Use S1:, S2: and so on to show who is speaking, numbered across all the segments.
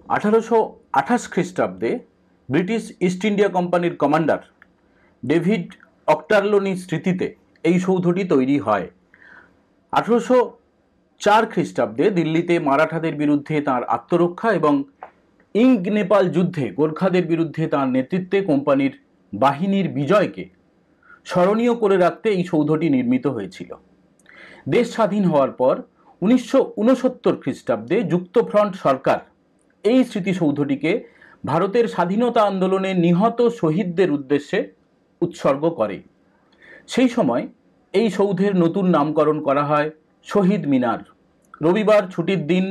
S1: 1828 খ্রিস্টাব্দে British east India কোম্পানির commander David অক্টারলোনির স্মৃতিতে এই সৌধটি তৈরি হয়। 1804 খ্রিস্টাব্দে দিল্লিতে মারাঠাদের বিরুদ্ধে তাঁর আত্মরক্ষা এবং ইঙ্গ নেপাল যুদ্ধে গোর্খাদের বিরুদ্ধে তাঁর নেতৃত্বে কোম্পানির বাহিনীর বিজয়কে স্মরণীয় করে রাখতে এই সৌধটি নির্মিত হয়েছিল। দেশ স্বাধীন হওয়ার পর 1969 খ্রিস্টাব্দে যুক্তফ্রন্ট সরকার এই স্মৃতিসৌধটিকে ভারতের স্বাধীনতা আন্দোলনে নিহত শহীদদের উদ্দেশ্যে উৎসর্গ করে। সেই সময় এই সৌধের নতুন নামকরণ করা হয় শহীদ মিনার। রবিবার ছুটির দিন,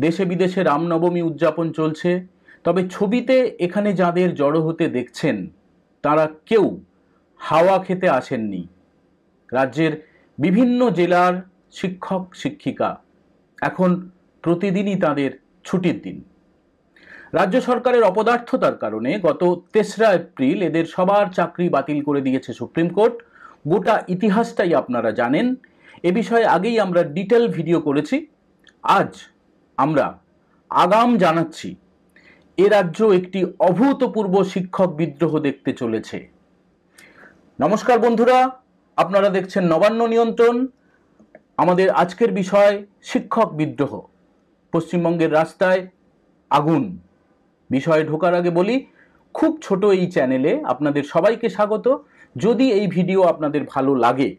S1: দেশে বিদেশে রামনবমী উদযাপন চলছে, তবে ছবিতে এখানে যাদের জড়ো হতে দেখছেন তারা কেউ হাওয়া খেতে আসেননি। রাজ্যের বিভিন্ন জেলার শিক্ষক শিক্ষিকা, এখন প্রতিদিনই তাদের ছুটির দিন। রাজ্য সরকারের অপদার্থতার কারণে গত 3রা এপ্রিল এদের সবার চাকরি বাতিল করে দিয়েছে সুপ্রিম কোর্ট। গোটা ইতিহাসটাই আপনারা জানেন, এ বিষয়ে আগেই আমরা ডিটেল ভিডিও করেছি। আজ আমরা আগাম জানাচ্ছি এ রাজ্য একটি অভূতপূর্ব শিক্ষক বিদ্রোহ দেখতে চলেছে। নমস্কার বন্ধুরা, আপনারা দেখছেন নবান্ন নিয়ন্ত্রণ। আমাদের আজকের বিষয় শিক্ষক বিদ্রোহ, পশ্চিমবঙ্গের রাস্তায় আগুন। বিষয়ে ঢোকার আগে বলি, খুব ছোট এই চ্যানেলে আপনাদের সবাইকে স্বাগত। যদি এই ভিডিও আপনাদের ভালো লাগে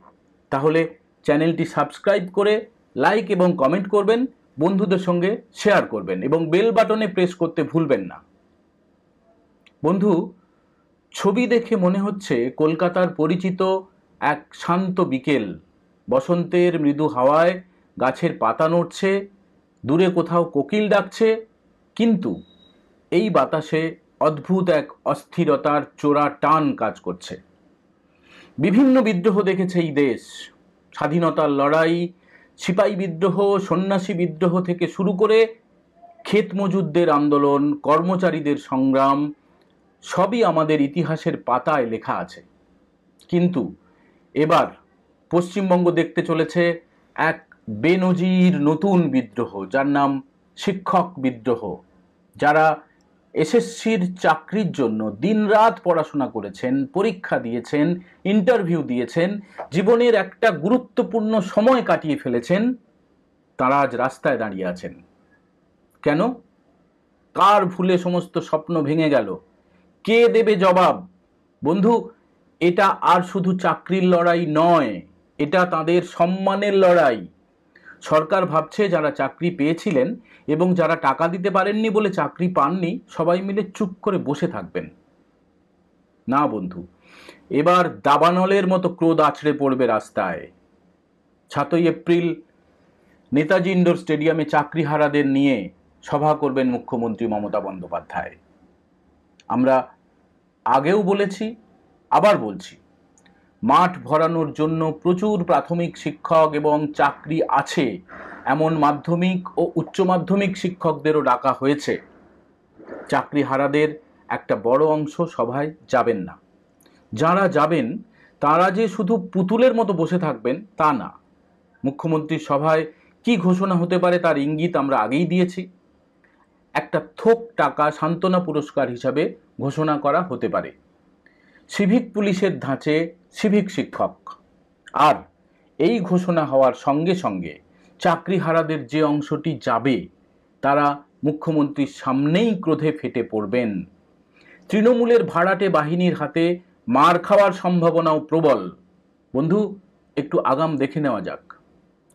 S1: তাহলে চ্যানেলটি সাবস্ক্রাইব করে লাইক এবং কমেন্ট করবেন, বন্ধুদের সঙ্গে শেয়ার করবেন এবং বেল বাটনে প্রেস করতে ভুলবেন না। বন্ধু, ছবি দেখে মনে হচ্ছে কলকাতার পরিচিত এক শান্ত বিকেল। বসন্তের মৃদু হাওয়ায় গাছের পাতা নড়ছে, দূরে কোথাও কোকিল ডাকছে, কিন্তু এই বাতাসে অদ্ভুত এক অস্থিরতার চোরা টান কাজ করছে। বিভিন্ন বিদ্রোহ দেখেছে এই দেশ। স্বাধীনতার লড়াই, সিপাহী বিদ্রোহ, সন্ন্যাসী বিদ্রোহ থেকে শুরু করে ক্ষেত মজুরদের আন্দোলন, কর্মচারীদের সংগ্রাম, সবই আমাদের ইতিহাসের পাতায় লেখা আছে। কিন্তু এবার পশ্চিমবঙ্গ দেখতে চলেছে এক বেনজির নতুন বিদ্রোহ, যার নাম শিক্ষক বিদ্রোহ। যারা এসএসসির চাকরির জন্য দিনরাত পড়াশোনা করেছেন, পরীক্ষা দিয়েছেন, ইন্টারভিউ দিয়েছেন, জীবনের একটা গুরুত্বপূর্ণ সময় কাটিয়ে ফেলেছেন, তারা আজ রাস্তায় দাঁড়িয়ে আছেন। কেন? কার ভুলে সমস্ত স্বপ্ন ভেঙে গেল? কে দেবে জবাব? বন্ধু, এটা আর শুধু চাকরির লড়াই নয়, এটা তাদের সম্মানের লড়াই। সরকার ভাবছে যারা চাকরি পেয়েছিলেন এবং যারা টাকা দিতে পারেননি বলে চাকরি পাননি, সবাই মিলে চুপ করে বসে থাকবেন। না বন্ধু, এবার দাবানলের মতো ক্রোধ আছড়ে পড়বে রাস্তায়। 7ই এপ্রিল নেতাজি ইন্ডোর স্টেডিয়ামে চাকরিহারাদের নিয়ে সভা করবেন মুখ্যমন্ত্রী মমতা বন্দ্যোপাধ্যায়। আমরা আগেও বলেছি, আবার বলছি, মাঠ ভরানোর জন্য প্রচুর প্রাথমিক শিক্ষক এবং চাকরি আছে এমন মাধ্যমিক ও উচ্চ মাধ্যমিক শিক্ষকদেরও ডাকা হয়েছে। চাকরিহারাদের একটা বড় অংশ সভায় যাবেন না। যারা যাবেন তারা যে শুধু পুতুলের মতো বসে থাকবেন তা না। মুখ্যমন্ত্রীর সভায় কি ঘোষণা হতে পারে তার ইঙ্গিত আমরা আগেই দিয়েছি। একটা থোক টাকা সান্ত্বনা পুরস্কার হিসাবে ঘোষণা করা হতে পারে। সিভিক পুলিশের ধাঁচে সিভিক শিক্ষক। আর এই ঘোষণা হওয়ার সঙ্গে সঙ্গে চাকরিহারাদের যে অংশটি যাবে তারা মুখ্যমন্ত্রীর সামনেই ক্রোধে ফেটে পড়বেন। তৃণমূলের ভাড়াটে বাহিনীর হাতে মার খাওয়ার সম্ভাবনাও প্রবল। বন্ধু, একটু আগাম দেখে নেওয়া যাক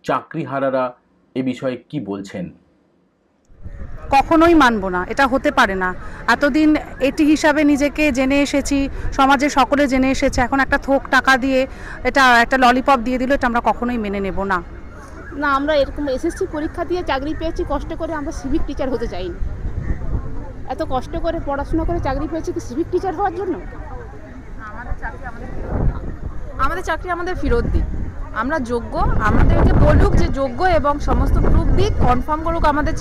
S1: চাকরিহারারা এ বিষয়ে কি বলছেন।
S2: কখনোই মানব না, এটা হতে পারে না। এতদিন এটি হিসাবে নিজেকে জেনে এসেছি, সমাজে সকলে জেনে এসেছে, এখন একটা থোক টাকা দিয়ে এটা একটা ললিপপ দিয়ে দিল, এটা আমরা কখনোই মেনে নেব না।
S3: না, আমরা এরকম এসএসসি পরীক্ষা দিয়ে চাকরি পেয়েছি কষ্ট করে, আমরা সিভিক টিচার হতে চাইনি। এত কষ্ট করে পড়াশোনা করে চাকরি পেয়েছি কি সিভিক টিচার হওয়ার জন্য?
S4: আমাদের চাকরি আমাদের ফেরত দিক। আমরা যোগ্য, আমাদেরকে বলুক যে যোগ্য এবং সমস্ত প্রুফ দিক, কনফার্ম করুক আমাদের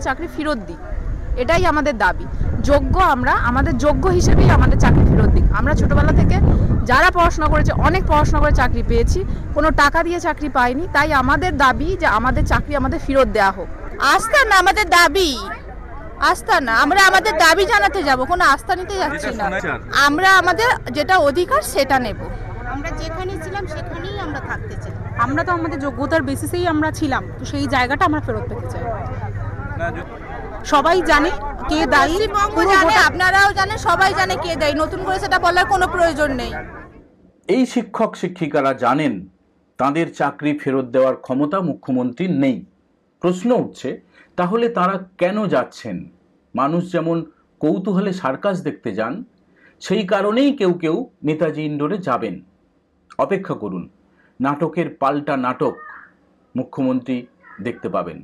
S4: চাকরি ফেরত দিক। এটাই আমাদের দাবি। যোগ্য আমরা, আমাদের যোগ্য হিসেবেই আমাদের চাকরি ফেরত দিক। আমরা ছোটবেলা থেকে যারা পড়াশোনা করেছে, অনেক পড়াশোনা করে চাকরি পেয়েছি, কোনো টাকা দিয়ে চাকরি পাইনি। তাই আমাদের দাবি যে আমাদের চাকরি আমাদের ফেরত দেওয়া হোক।
S5: আস্থা না, আমাদের দাবি। আস্থা না, আমরা আমাদের দাবি জানাতে যাব, কোনো আস্থা নিতে যাচ্ছি না। আমরা আমাদের যেটা অধিকার সেটা নেব।
S6: আমরা যেখানে ছিলাম সেখানেই আমরা থাকতে চাই।
S2: আমরা তো আমাদের যোগ্যতার বেসিসেই আমরা ছিলাম, তো সেই জায়গাটা আমরা ফেরত পেতে চাই। সবাই জানে কে দায়ী,
S5: পশ্চিমবঙ্গ জানে, আপনারাও জানেন, সবাই জানে কে দায়ী, নতুন করে সেটা বলার কোনো প্রয়োজন নেই।
S1: এই শিক্ষক শিক্ষিকারা জানেন তাদের চাকরি ফেরত দেওয়ার ক্ষমতা মুখ্যমন্ত্রীর নেই। প্রশ্ন উঠছে, তাহলে তারা কেন যাচ্ছেন? মানুষ যেমন কৌতূহলে সার্কাস দেখতে যান, সেই কারণেই কেউ কেউ নেতাজি ইন্ডোরে যাবেন। অপেক্ষা করুন, নাটকের পাল্টা নাটক মুখ্যমন্ত্রী দেখতে পাবেন।